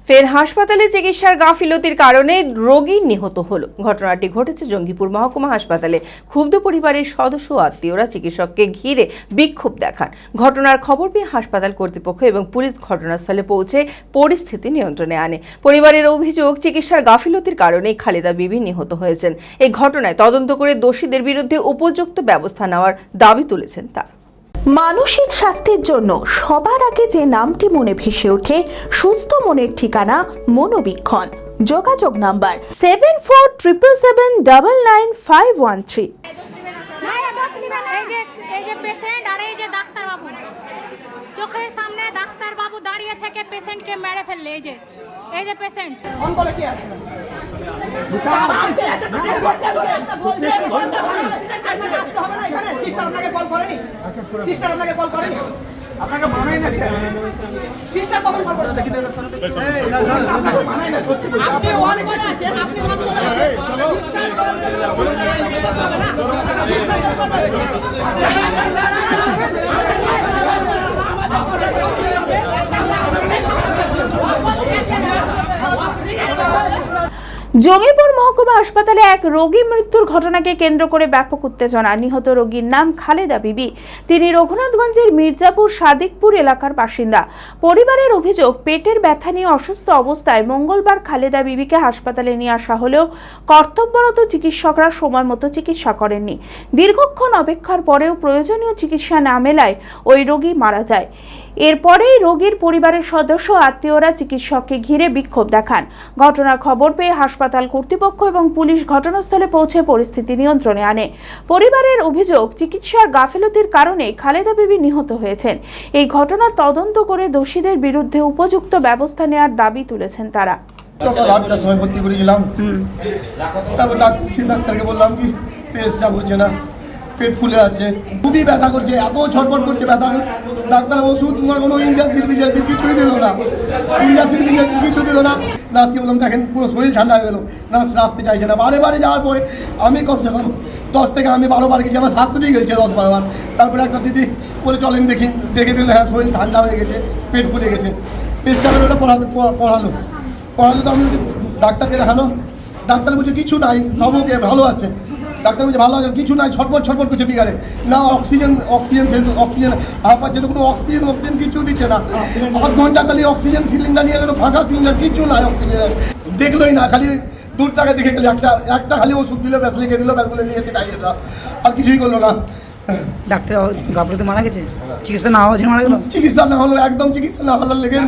ফের হাসপাতালে চিকিৎসার গাফিলতির কারণে রোগী নিহত হলো। ঘটনাটি ঘটেছে জঙ্গিপুর মহকুমা হাসপাতালে। ক্ষুব্ধ পরিবারের সদস্য ও আত্মীয়রা চিকিৎসককে ঘিরে বিক্ষোভ দেখান। ঘটনার খবর পেয়ে হাসপাতাল কর্তৃপক্ষ এবং পুলিশ ঘটনাস্থলে পৌঁছে পরিস্থিতি নিয়ন্ত্রণে আনে। পরিবারের অভিযোগ, চিকিৎসার গাফিলতির কারণেই খালেদা বিবি নিহত হয়েছেন। এই ঘটনায় তদন্ত করে দোষীদের বিরুদ্ধে উপযুক্ত ব্যবস্থা নেওয়ার দাবি তুলেছেন তারা। মানসিক স্বাস্থ্যের জন্য সবার আগে যে নামটি মনে ভেসে ওঠে, সুস্থ মনের ঠিকানা মনোবীক্ষণ। যোগাযোগ নাম্বার 7477799513। এই যে পেশেন্ট আর এই যে ডাক্তার বাবু, চোখের সামনে ডাক্তার বাবু দাঁড়িয়ে থেকে পেশেন্টকে মেরে ফেললে। এই যে পেশেন্ট অন করে কি আছে সিস্টার আপনাকে কল করেনি? সিস্টার আপনাকে কল করেনি? আপনাকে মানাই না সিস্টার কখন কল করেছে? দেখি আপনাকে মানাই না সত্যি বলছি। আপনি ওয়ান করে আছেন, আপনি ওয়ান করে আছেন। সিস্টার কল জঙ্গিপুর মহকুমা হাসপাতালে এক রোগী মৃত্যুর ঘটনাকে কেন্দ্র করে ব্যাপক উত্তেজনা। নিহত রোগীর নাম খালেদা বিবি। তিনি রঘুনাথগঞ্জের মির্জাপুর সাদিকপুর এলাকার বাসিন্দা। পরিবারের অভিযোগ, পেটের ব্যথা নিয়ে অসুস্থ অবস্থায় মঙ্গলবার খালেদা বিবিকে হাসপাতালে নিয়ে আসা হলেও কর্তব্যরত চিকিৎসকরা সময় মতো চিকিৎসা করেননি। দীর্ঘক্ষণ অপেক্ষার পরেও প্রয়োজনীয় চিকিৎসা না মেলায় ওই রোগী মারা যায়। এরপরেই রোগীর পরিবারের সদস্য আত্মীয়রা চিকিৎসককে ঘিরে বিক্ষোভ দেখান। ঘটনার খবর পেয়ে হাসপাতাল কর্তৃপক্ষ এবং পুলিশ ঘটনাস্থলে পৌঁছে পরিস্থিতি নিয়ন্ত্রণে আনে। পরিবারের অভিযোগ, চিকিৎসার গাফিলতির কারণে খালেদা বিবি নিহত হয়েছেন। এই ঘটনা তদন্ত করে দোষীদের বিরুদ্ধে উপযুক্ত ব্যবস্থা নেওয়ার দাবি তুলেছেন তারা। সকাল 8টার সময় ভর্তি করে গেলাম। তারপর ডাক্তারকে বললাম কি পেটটা হচ্ছে না, পেট ফুলে আছে, খুবই ব্যথা করছে, এত ছটফট করছে ব্যথা। ডাক্তার ওষুধ কোনো ইঞ্জেকশন কিছুই দিল না, ইঞ্জেকশন কিছু দিল না। নার্সকে বললাম দেখেন পুরো শরীর ঠান্ডা হয়ে গেল, নার্স আসতে চাইছে না। বারে বারে যাওয়ার পরে আমি কমসে কম 10 থেকে 12 বার গেছি, আমার শাশুড়ি গেছে 10-12 বার। তারপরে একটা দিদি বলে চলেন দেখে দিলে হ্যাঁ শরীর ঠান্ডা হয়ে গেছে, পেট ফুলে গেছে। পেটটাকে ওটা পড়ালো তো আমি ডাক্তারকে দেখানো। ডাক্তার বলছে কিছু নাই, সব ওকে ভালো আছে। ডাক্তার বলছে ভালো আছে, কিছু নাই, ছটফট করছে বিকালে না। অক্সিজেন পাচ্ছে তো, কোনো অক্সিজেন কিছু দিচ্ছে না। 8 ঘন্টা খালি অক্সিজেন সিলিন্ডার নিয়ে গেলো, ফাঁকা সিলিন্ডার, কিছু নাই অক্সিজেন। দেখলোই না, খালি দূর থেকে দেখে গেলে একটা খালি ওষুধ দিল, ব্যাস লিখে দিল, ব্যাস বলে নিয়ে যেতে চাই আর কিছুই করলো না। ডাক্তার গাফলতে মারা গেছে, চিকিৎসা না হওয়ার জন্য মারা গেল। চিকিৎসা না হলো, একদম চিকিৎসা না হলো লেগে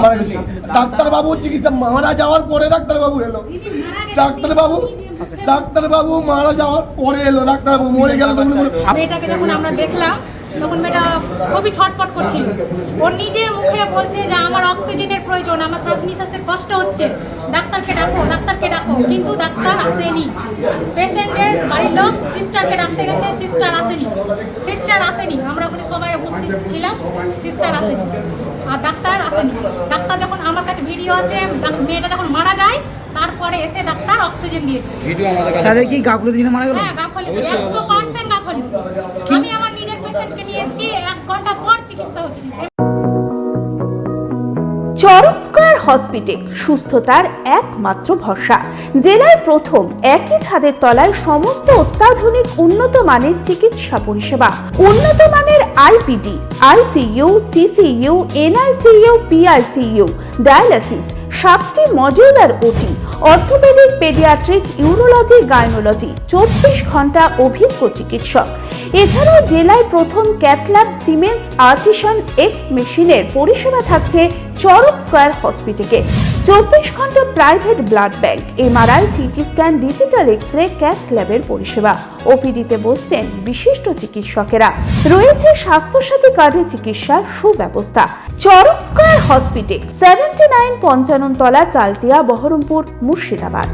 মারা গেছে। ডাক্তারবাবু চিকিৎসা মারা যাওয়ার পরে ডাক্তারবাবু এলো। ডাক্তারবাবু মারা যাওয়ার পরে এলো, ডাক্তারবাবু মরে গেল। মেয়েটাকে যখন আমরা দেখলাম তখন মেয়েটা খুবই ছটফট করছিল। ওর নিজে মুখে বলছে যে আমার অক্সিজেনের প্রয়োজন, আমার শ্বাস নিঃশ্বাসের কষ্ট হচ্ছে, ডাক্তারকে ডাকো। কিন্তু ডাক্তার আসেনি। পেশেন্টের বাড়ির লোক সিস্টারকে ডাকতে গেছে, সিস্টার আসেনি। আমরা ওখানে সবাই উপস্থিত ছিলাম, সিস্টার আসেনি আর ডাক্তার আসেনি। ডাক্তার যখন আমার কাছে ভিডিও আছে, মেয়েটা যখন মারা যায় তারপরে এসে ডাক্তার অক্সিজেন দিয়েছে। তাহলে কি গাফলতির জন্য মারা গেল? হ্যাঁ, গাফলতি, 100% গাফলতি। আমি আমার নিজের পেশেন্টকে নিয়ে এসেছি, 1 ঘন্টা পর চিকিৎসা হচ্ছে। চরক স্কয়ার হসপিটাল সুস্থতার একমাত্র ভরসা। জেলায় প্রথম একই ছাদের তলায় সমস্ত অত্যাধুনিক উন্নত মানের চিকিৎসা পরিষেবা, উন্নত মানের IPD, ICU, CCU, NICU, PICU, dialysis, 7টি modular OT, orthopaedic, paediatric, urology, gynaecology, 24 ঘন্টা অভিজ্ঞ চিকিৎসক। এছাড়াও জেলায় প্রথম ক্যাথল্যাব, সিমেন্স, আর্টিসান, এক্স মেশিনের পরিষেবা থাকছে চরক স্কয়ার হসপিটালে। 24 ঘন্টা private blood bank, MRI, CT scan, digital x-ray, cath ল্যাবের পরিষেবা। ওপিডিতে বসছেন বিশিষ্ট চিকিৎসকেরা। রয়েছে স্বাস্থ্যসাথী কার্ডে চিকিৎসার সুব্যবস্থা। চরক স্কয়ার হসপিটাল, 79 পঞ্চানন তলা, চালতিয়া, বহরমপুর, মুর্শিদাবাদ।